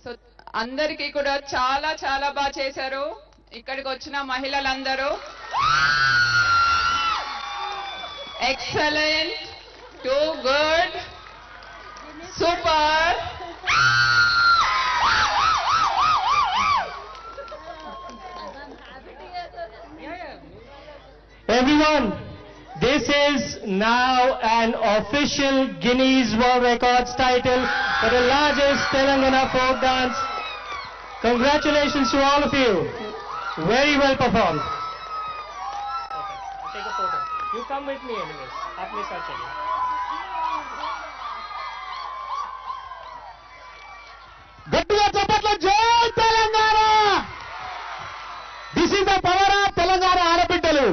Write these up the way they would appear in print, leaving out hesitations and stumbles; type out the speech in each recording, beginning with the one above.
So అందరికీ కూడా చాలా చాలా బాగా చేశారు. ఇక్కడికి వచ్చిన మహిళలందరూ excellent, too good, super. Everyone, this is now an official Guinness World Records title for the largest Telangana folk dance. Congratulations to all of you. Very well performed. Okay, I'll take a photo. You come with me anyways. Aapne saath chaliye. గట్టిగా చప్పట్లు జై Telangana. This is the power of Telangana ఆడబిడ్డలు.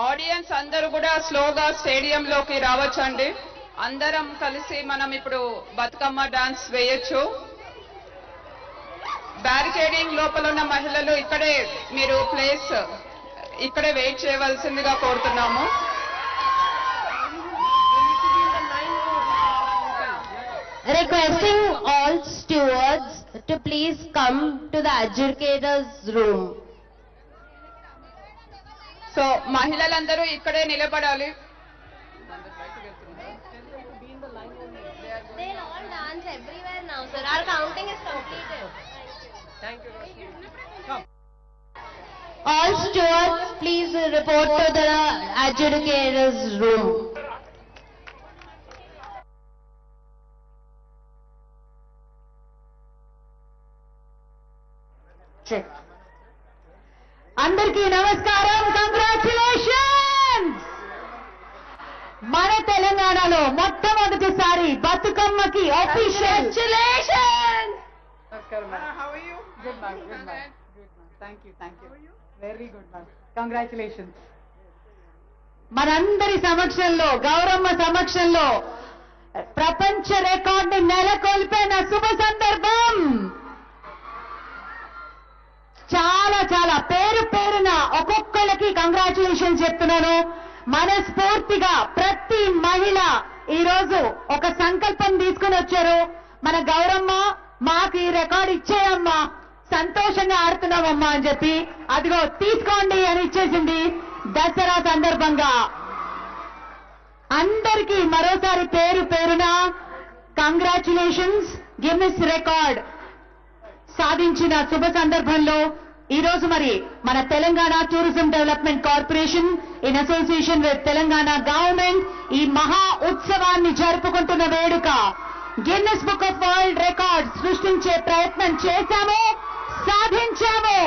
Audience అందరూ కూడా స్లోగా స్టేడియంలోకి రావచ్చండి. అందరం కలిసి మనం ఇప్పుడు బతుకమ్మ డాన్స్ వేయొచ్చు. బ్యారికేడింగ్ లోపల ఉన్న మహిళలు ఇక్కడే మీరు ఇక్కడే వెయిట్ చేయవలసిందిగా కోరుతున్నాము. Requesting all stewards to please come to the adjudicators room. So మహిళలందరూ ఇక్కడే నిలబడాలి. They'll all dance everywhere now, sir. Our counting is completed. Thank you. Come. All stewards, please report to the adjudicators room. Check. అందరికీ నమస్కారం. Congratulations. మన తెలంగాణలో మొట్టమొదటిసారి బతుకమ్మకి official Namaskaram, madam. How are you? Good, ma'am. Good, ma'am. Good, ma'am. Thank you. Thank you. Very good, ma'am. Congratulations. మనందరి సమక్షంలో, గౌరమ్మ సమక్షంలో ప్రపంచ రికార్డు నెలకొల్పిన శుభ సందర్భం. చాలా చాలా పేరు పేరున ఒక్కొక్కళ్ళకి కంగ్రాచులేషన్స్ చెప్తున్నాను. మనస్ఫూర్తిగా ప్రతి మహిళ ఈ రోజు ఒక సంకల్పం తీసుకుని వచ్చారు. మన గౌరమ్మ మాకు ఈ రికార్డు ఇచ్చేయమ్మా, సంతోషంగా ఆడుతున్నామమ్మా అని చెప్పి, అదిగో తీసుకోండి అని ఇచ్చేసింది. దసరా సందర్భంగా అందరికీ మరోసారి పేరు పేరున కంగ్రాచులేషన్స్. గిన్నిస్ రికార్డ్ సాధించిన శుభ సందర్భంలో ఈ రోజు మరి మన Telangana tourism development corporation in association with Telangana government ఈ మహా ఉత్సవాన్ని జరుపుకుంటున్న వేడుక Guinness book of world record సృష్టించే ప్రయత్నం చేశాము, సాధించాము.